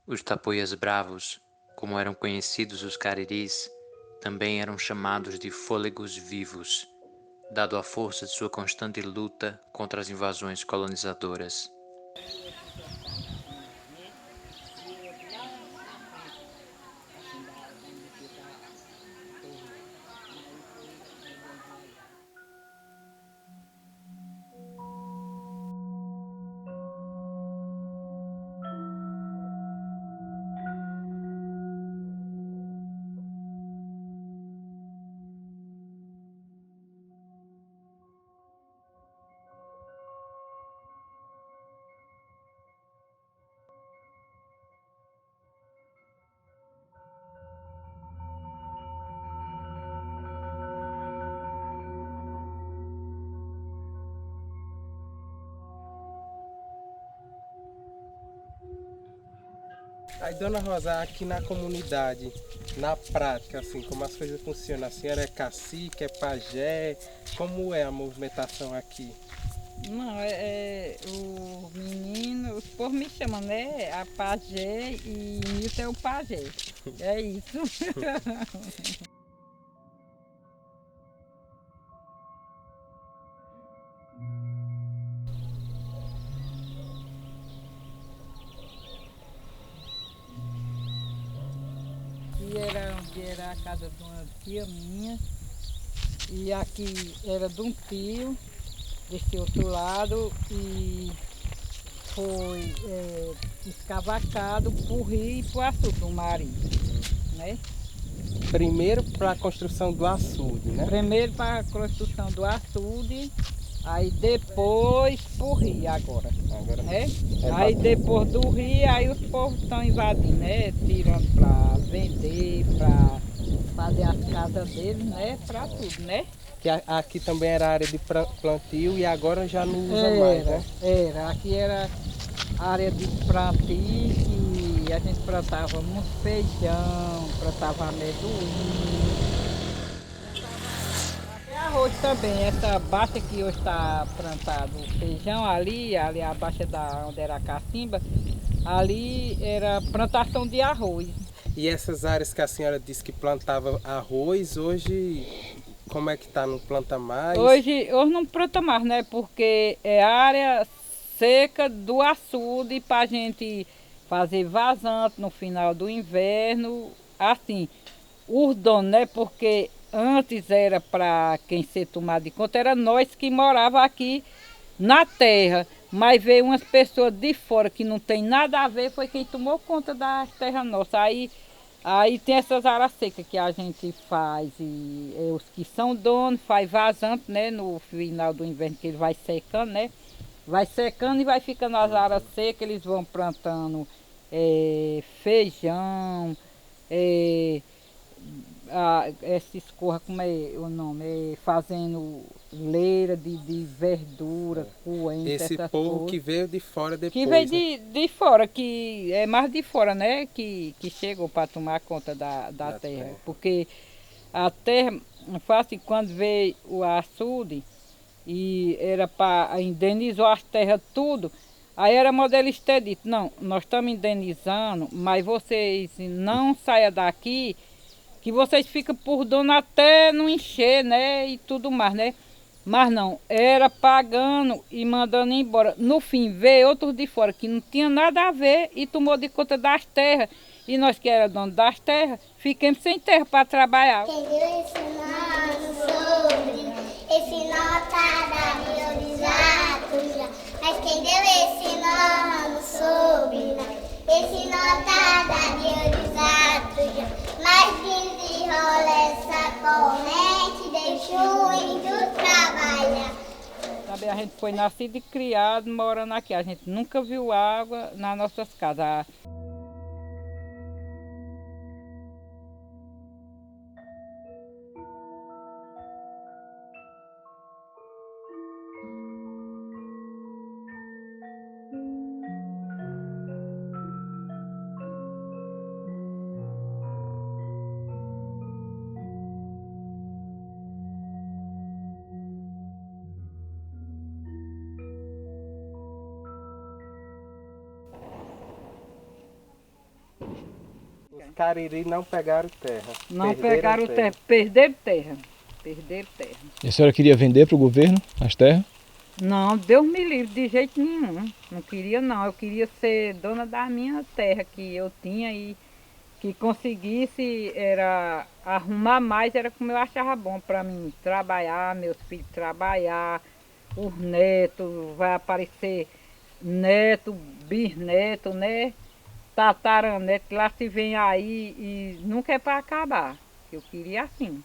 Os tapuias bravos, como eram conhecidos os cariris, também eram chamados de fôlegos vivos, dado a força de sua constante luta contra as invasões colonizadoras. Aí, Dona Rosa, aqui na comunidade, na prática, assim, como as coisas funcionam, a senhora é cacique, é pajé, como é a movimentação aqui? Não, o menino, os povos me chamam, né? A pajé e Nilton é o pajé. É isso. E era onde era a casa de uma tia minha. E aqui era de um tio, desse outro lado, e foi escavacado por rio e por açude do marido, né? Primeiro para a construção do açude, né? Primeiro para a construção do açude, aí depois pro rio agora, Agora né? é Aí depois do rio, aí os povos estão invadindo, né? Tirando para vender, para fazer as casas deles, né? Para tudo, né? que aqui também era área de plantio e agora já não usa mais, né? Era. Aqui era área de plantio que a gente plantava muito feijão, plantava amendoim. Até arroz também, essa baixa que hoje está plantado feijão ali a baixa da onde era a cacimba, ali era plantação de arroz. E essas áreas que a senhora disse que plantava arroz, hoje como é que tá? Não planta mais? Hoje não planta mais, né? Porque é área seca do açude para a gente fazer vazante no final do inverno. Assim, os donos, né? Porque antes era para quem ser tomado de conta, era nós que morava aqui na terra. Mas veio umas pessoas de fora que não tem nada a ver, foi quem tomou conta das terras nossas. Aí tem essas áreas secas que a gente faz, e os que são donos faz vazante, né? No final do inverno que ele vai secando, né? Vai secando e vai ficando as áreas secas, eles vão plantando feijão, eh, esses corra, como é o nome? Fazendo leira de verdura, coentro, Esse essas povo que coisas. veio de fora Que veio depois, né? de fora, que é mais de fora, né? Que chegou para tomar conta da Da terra. terra. Porque a terra, foi assim, quando veio o açude e era para indenizar as terras tudo, aí era modelista ter dito, não, nós estamos indenizando, mas vocês não saiam daqui, que vocês ficam por dono até não encher, né? E tudo mais, né? Mas não, era pagando e mandando embora. No fim, veio outros de fora que não tinha nada a ver e tomou de conta das terras. E nós que era dono das terras, ficamos sem terra para trabalhar. Entendeu ensinando sobre esse nota da biodizatura. Mas quem deu esse nome sobre esse nota da biodizatura. Mas quem desenrola essa corrente deixa o índio trabalhar. Sabe, a gente foi nascido e criado morando aqui. A gente nunca viu água nas nossas casas. Cariri não pegaram terra. Não pegaram terra, perderam terra. Perderam terra. E a senhora queria vender para o governo as terras? Não, Deus me livre de jeito nenhum. Não queria não, eu queria ser dona da minha terra que eu tinha e que conseguisse era arrumar mais, era como eu achava bom para mim trabalhar, meus filhos trabalhar, os netos, vai aparecer neto, bisneto, né? Tataraneto, lá se vem aí e nunca é para acabar. Eu queria assim.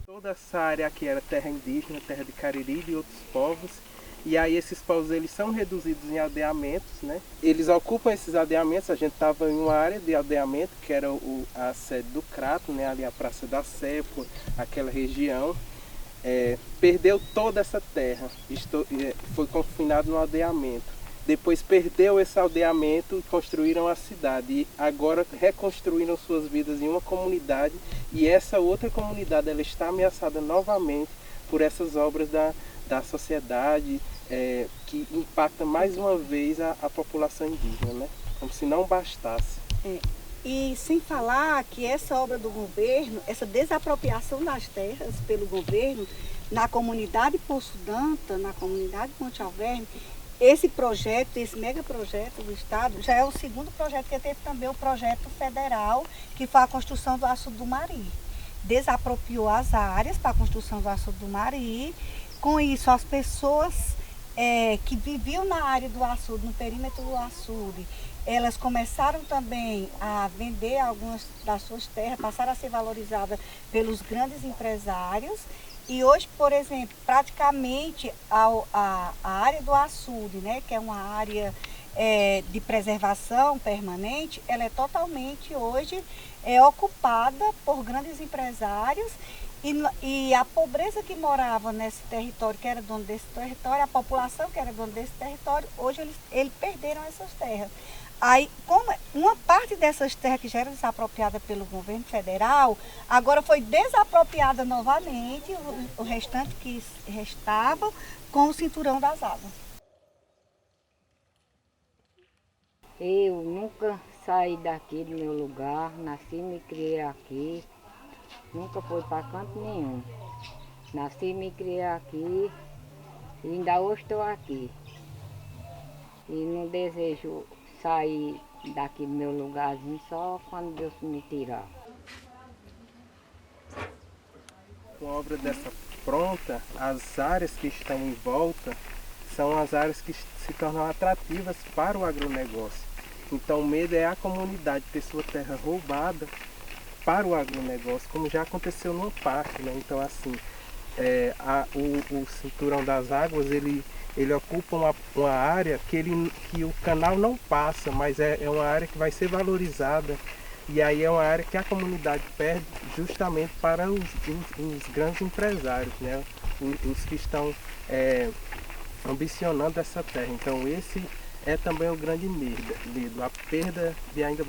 Toda essa área aqui era terra indígena, terra de Cariri e de outros povos. E aí esses povos eles são reduzidos em aldeamentos, né? Eles ocupam esses aldeamentos, a gente estava em uma área de aldeamento, que era a sede do Crato, né? Ali a Praça da Sé, aquela região. Perdeu toda essa terra, foi confinado no aldeamento. Depois perdeu esse aldeamento e construíram a cidade. E agora reconstruíram suas vidas em uma comunidade. E essa outra comunidade ela está ameaçada novamente por essas obras da sociedade que impacta mais uma vez a população indígena, né? Como se não bastasse. E sem falar que essa obra do governo, essa desapropriação das terras pelo governo, na comunidade Poço Danta, na comunidade Monte Alverne, esse projeto, esse megaprojeto do Estado, já é o segundo projeto, que teve também o projeto federal, que foi a construção do açude do Mari. Desapropriou as áreas para a construção do açude do Mari. Com isso, as pessoas que viviam na área do açude, no perímetro do açude, elas começaram também a vender algumas das suas terras, passaram a ser valorizadas pelos grandes empresários. E hoje, por exemplo, praticamente a área do açude, né, que é uma área de preservação permanente, ela é totalmente hoje ocupada por grandes empresários e a pobreza que morava nesse território, que era dono desse território, a população que era dona desse território, hoje eles perderam essas terras. Aí, como uma parte dessas terras que já eram desapropriadas pelo governo federal, agora foi desapropriada novamente, o restante que restava, com o cinturão das águas. Eu nunca saí daqui do meu lugar, nasci e me criei aqui, nunca fui para canto nenhum. Nasci e me criei aqui e ainda hoje estou aqui. E não desejo sair daqui do meu lugarzinho só quando Deus me tirar. Com a obra dessa pronta, as áreas que estão em volta são as áreas que se tornam atrativas para o agronegócio. Então o medo é a comunidade ter sua terra roubada para o agronegócio, como já aconteceu numa parte, né? Então assim, o cinturão das águas, ele ocupa uma área que o canal não passa, mas é uma área que vai ser valorizada E aí é uma área que a comunidade perde justamente para os grandes empresários, né? Os que estão ambicionando essa terra. Então esse é também o grande medo, a perda de ainda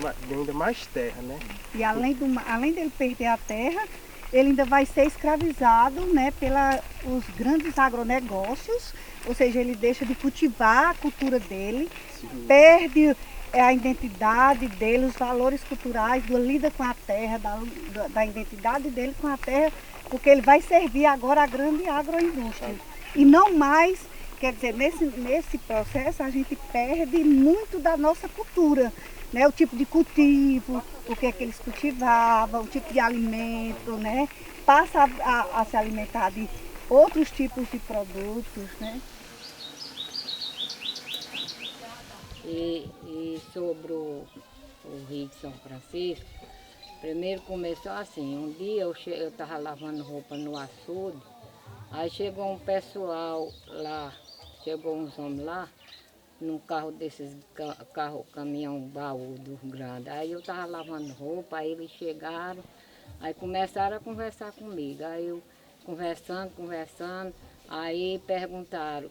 mais terra, né? E além dele perder a terra, ele ainda vai ser escravizado, né, pelos grandes agronegócios, ou seja, ele deixa de cultivar a cultura dele, perde a identidade dele, os valores culturais, da lida com a terra, da identidade dele com a terra, porque ele vai servir agora a grande agroindústria. E não mais, quer dizer, nesse processo a gente perde muito da nossa cultura, né? O tipo de cultivo, o que é que eles cultivavam, o tipo de alimento, né? Passa a se alimentar de outros tipos de produtos, né? E sobre o Rio de São Francisco, primeiro começou assim, um dia eu estava lavando roupa no açude, aí chegou um pessoal lá, chegou uns homens lá, num carro desses, caminhão baú dos grandes. Aí eu estava lavando roupa, aí eles chegaram, aí começaram a conversar comigo. Aí eu conversando, aí perguntaram,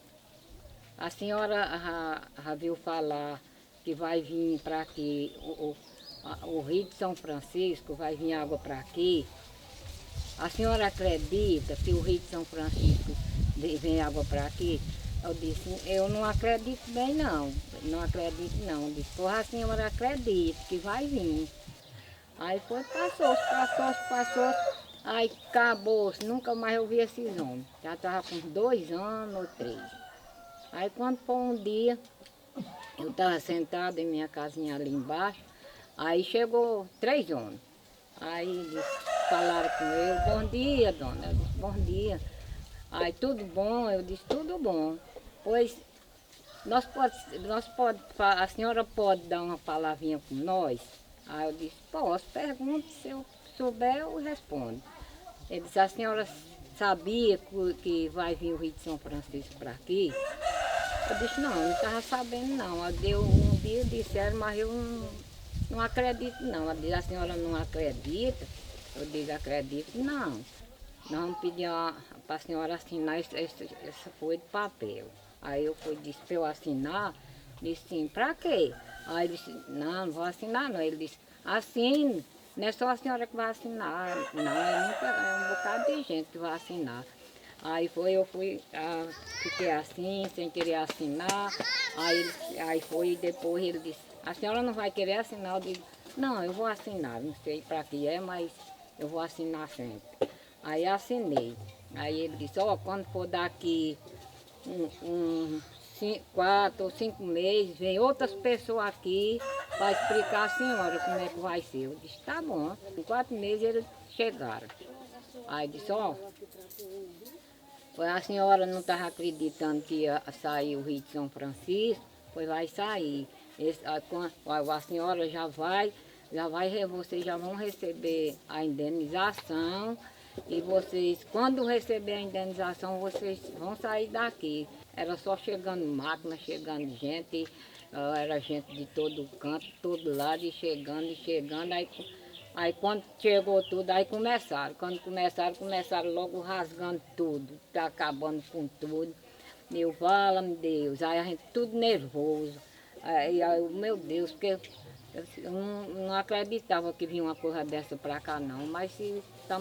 a senhora já viu falar que vai vir para aqui, o Rio de São Francisco, vai vir água para aqui? A senhora acredita que o Rio de São Francisco vem água para aqui? Eu disse, eu não acredito bem não acredito não. Eu disse, porra, a senhora acredita que vai vir. Aí foi, passou, aí acabou-se, nunca mais eu vi esses homens. Já estava com 2 anos ou 3. Aí quando foi um dia, eu estava sentada em minha casinha ali embaixo, aí chegou 3 homens. Aí falaram com ele, bom dia, dona. Eu disse, bom dia. Aí, tudo bom? Eu disse, tudo bom. Pois, a senhora pode dar uma palavrinha com nós? Aí eu disse, posso, pergunte, se eu souber, eu respondo. Ele disse, a senhora sabia que vai vir o Rio de São Francisco para aqui? Eu disse, não estava sabendo não. Um dia disseram, mas eu não acredito não. Ela disse, a senhora não acredita? Eu disse, acredito não. Nós vamos pedir para a senhora assinar essa folha de papel. Aí eu disse para eu assinar, disse sim, para quê? Aí ele disse, não vou assinar não. Ele disse, assine, não é só a senhora que vai assinar, não, é um bocado de gente que vai assinar. Aí fiquei assim, sem querer assinar, aí foi, e depois ele disse, a senhora não vai querer assinar? Eu digo, não, eu vou assinar, não sei para que é, mas eu vou assinar sempre. Aí assinei. Aí ele disse, quando for daqui 4 ou 5 meses, vem outras pessoas aqui para explicar a senhora como é que vai ser. Eu disse, tá bom. Em 4 meses eles chegaram. Aí disse, a senhora não estava acreditando que ia sair o Rio de São Francisco, pois vai sair. A senhora vocês já vão receber a indenização. E vocês, quando receber a indenização, vocês vão sair daqui. Era só chegando máquina, chegando gente, era gente de todo canto, todo lado, e chegando. Aí quando chegou tudo, aí começaram. Quando começaram logo rasgando tudo, tá acabando com tudo. Meu, fala-me Deus, aí a gente tudo nervoso. Aí, meu Deus, porque eu não acreditava que vinha uma coisa dessa para cá não, mas se tá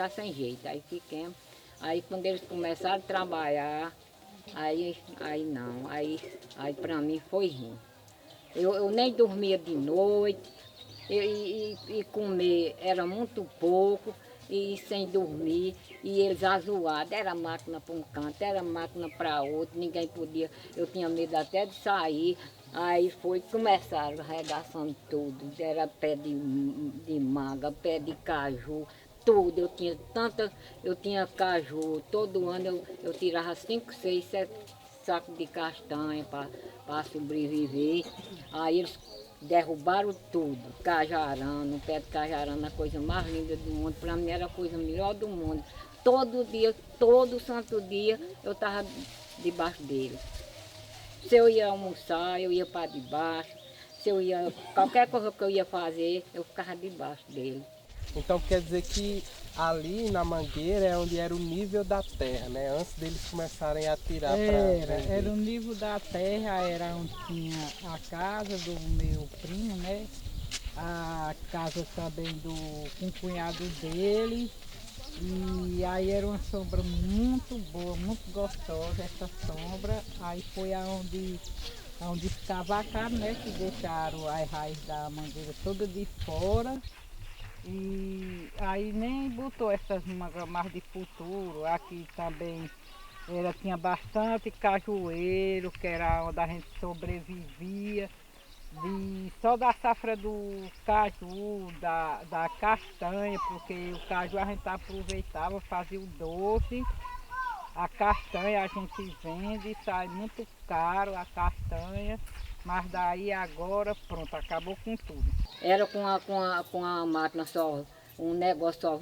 sem jeito, aí fiquemos. Aí quando eles começaram a trabalhar, aí para mim foi ruim. Eu nem dormia de noite, e comer era muito pouco, e sem dormir, e eles azoados, era máquina para um canto, era máquina para outro, ninguém podia, eu tinha medo até de sair. Aí começaram arregaçando tudo, era pé de manga, pé de caju, tudo. Eu tinha caju, todo ano eu tirava 5, 6, 7 sacos de castanha para sobreviver. Aí eles derrubaram tudo, cajarana, um pé de cajarana, a coisa mais linda do mundo, para mim era a coisa melhor do mundo. Todo dia, todo santo dia, eu estava debaixo dele. Se eu ia almoçar, eu ia para debaixo. Se eu ia, qualquer coisa que eu ia fazer, eu ficava debaixo dele. Então quer dizer que ali na mangueira é onde era o nível da terra, né? Antes deles começarem a tirar para Era o nível da terra, era onde tinha a casa do meu primo, né? A casa também com o cunhado dele. E aí era uma sombra muito boa, muito gostosa essa sombra. Aí foi aonde escavacaram, né? Que deixaram as raízes da mangueira toda de fora. E aí nem botou essas mangas mais de futuro. Aqui também tinha bastante cajueiro, que era onde a gente sobrevivia. Só da safra do caju, da castanha, porque o caju a gente aproveitava, fazia o doce. A castanha a gente vende, sai muito caro a castanha, mas daí agora pronto, acabou com tudo. Era com a máquina só, um negócio só,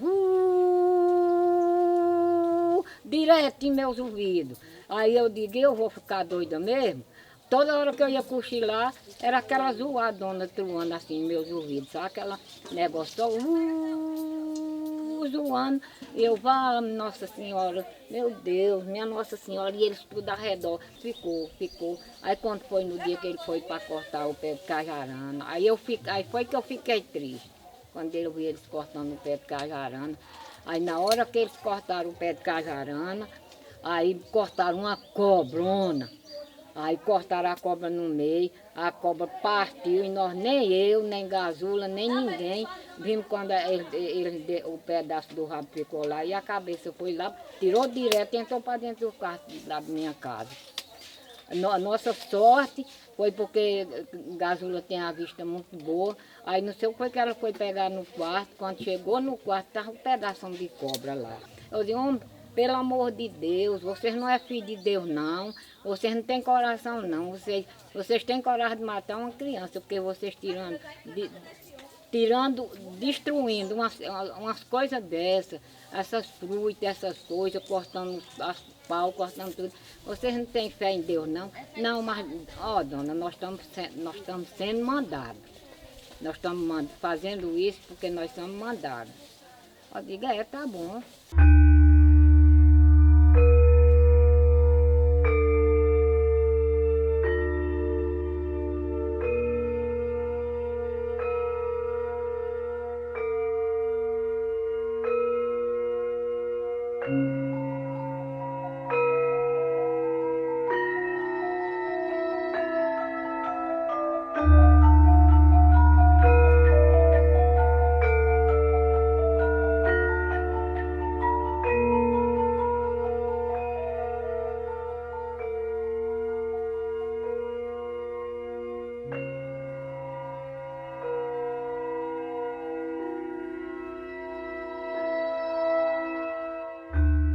direto em meus ouvidos. Aí eu digo, eu vou ficar doida mesmo? Toda hora que eu ia cochilar, era aquela zoadona truando assim em meus ouvidos, sabe? Aquela negócio só, zoando. Eu vá, Nossa Senhora, meu Deus, minha Nossa Senhora, e eles tudo ao redor. Ficou. Aí quando foi no dia que ele foi para cortar o pé de cajarana, aí foi que eu fiquei triste. Quando eu vi eles cortando o pé de cajarana. Aí na hora que eles cortaram o pé de cajarana, aí cortaram uma cobrona. Aí cortaram a cobra no meio, a cobra partiu e nós, nem eu, nem Gazula, nem ninguém, vimos quando o pedaço do rabo ficou lá e a cabeça foi lá, tirou direto e entrou para dentro do quarto da minha casa. Nossa sorte foi porque Gazula tem a vista muito boa, aí não sei o que foi que ela foi pegar no quarto, quando chegou no quarto estava um pedaço de cobra lá. Eu digo, homem, pelo amor de Deus, vocês não é filho de Deus não, vocês não têm coração não, vocês têm coragem de matar uma criança, porque vocês destruindo umas coisas dessas, essas frutas, essas coisas, cortando as pau, cortando tudo. Vocês não têm fé em Deus não? Não, mas, dona, nós estamos sendo mandados. Nós estamos fazendo isso porque nós somos mandados. Eu digo, tá bom.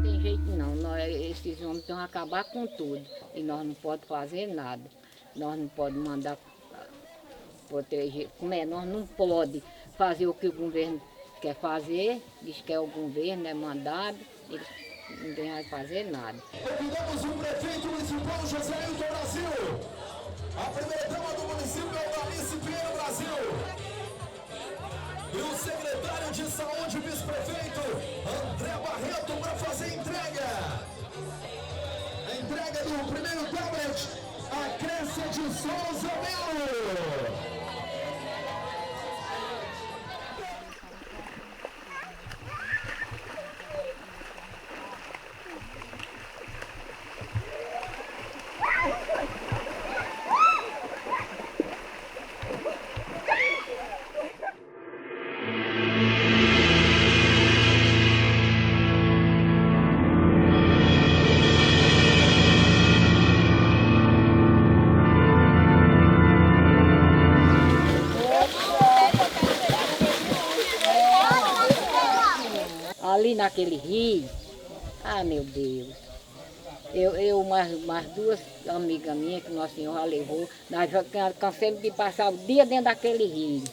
Tem jeito não, esses homens estão a acabar com tudo e nós não podemos fazer nada. Nós não podemos mandar proteger, nós não podemos fazer o que o governo quer fazer, diz que é o governo, é mandado, ninguém vai fazer nada. Convidamos o prefeito municipal José Hilton Brasil, a primeira dama do município Alice Pinheiro Brasil, e o secretário de saúde, vice-prefeito André Barreto, para fazer a entrega do primeiro tablet, a Cresce de Souza Melo. Ali naquele rio, meu Deus, eu mais duas amigas minhas que Nossa Senhora levou, nós já cansamos de passar o dia dentro daquele rio,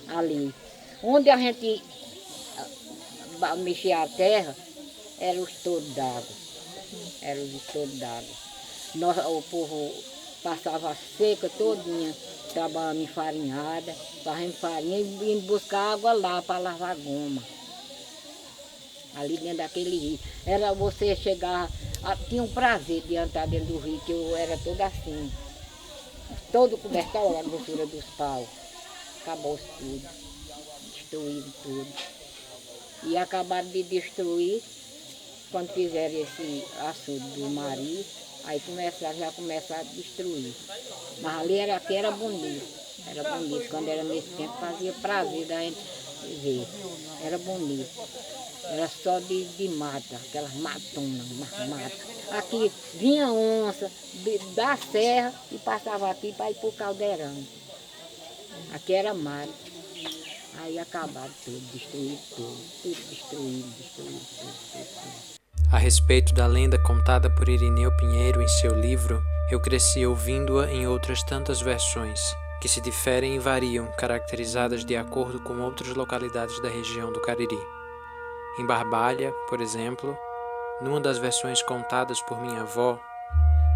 ali. Onde a gente mexia a terra, era o estouro d'água, O povo passava a seca todinha trabalhando enfarinhada, fazendo farinha e indo buscar água lá para lavar goma. Ali dentro daquele rio. Era você chegar, tinha um prazer de entrar dentro do rio, que eu era toda assim. Todo coberto, olha a grossura dos paus. Acabou tudo. Destruíram tudo. E acabaram de destruir, quando fizeram esse açude do Mari, aí já começaram a destruir. Mas ali aqui era bonito. Era bonito. Quando era nesse tempo, fazia prazer da gente ver. Era bonito. Era só de mata, aquelas matonas, mata. Aqui vinha onça da serra e passava aqui para ir para o caldeirão. Aqui era mato. Aí acabaram tudo, destruíram tudo destruído. A respeito da lenda contada por Irineu Pinheiro em seu livro, eu cresci ouvindo-a em outras tantas versões, que se diferem e variam, caracterizadas de acordo com outras localidades da região do Cariri. Em Barbalha, por exemplo, numa das versões contadas por minha avó,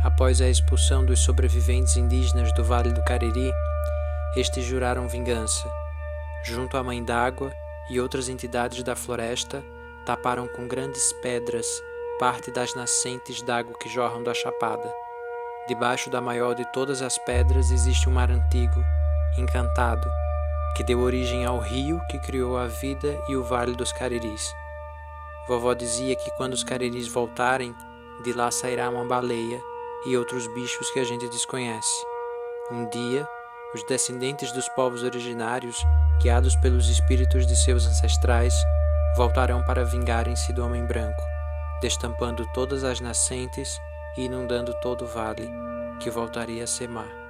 após a expulsão dos sobreviventes indígenas do Vale do Cariri, estes juraram vingança. Junto à Mãe d'Água e outras entidades da floresta, taparam com grandes pedras parte das nascentes d'água que jorram da chapada. Debaixo da maior de todas as pedras existe um mar antigo, encantado, que deu origem ao rio que criou a vida e o Vale dos Cariris. Vovó dizia que quando os cariris voltarem, de lá sairá uma baleia e outros bichos que a gente desconhece. Um dia, os descendentes dos povos originários, guiados pelos espíritos de seus ancestrais, voltarão para vingarem-se do homem branco, destampando todas as nascentes e inundando todo o vale, que voltaria a ser mar.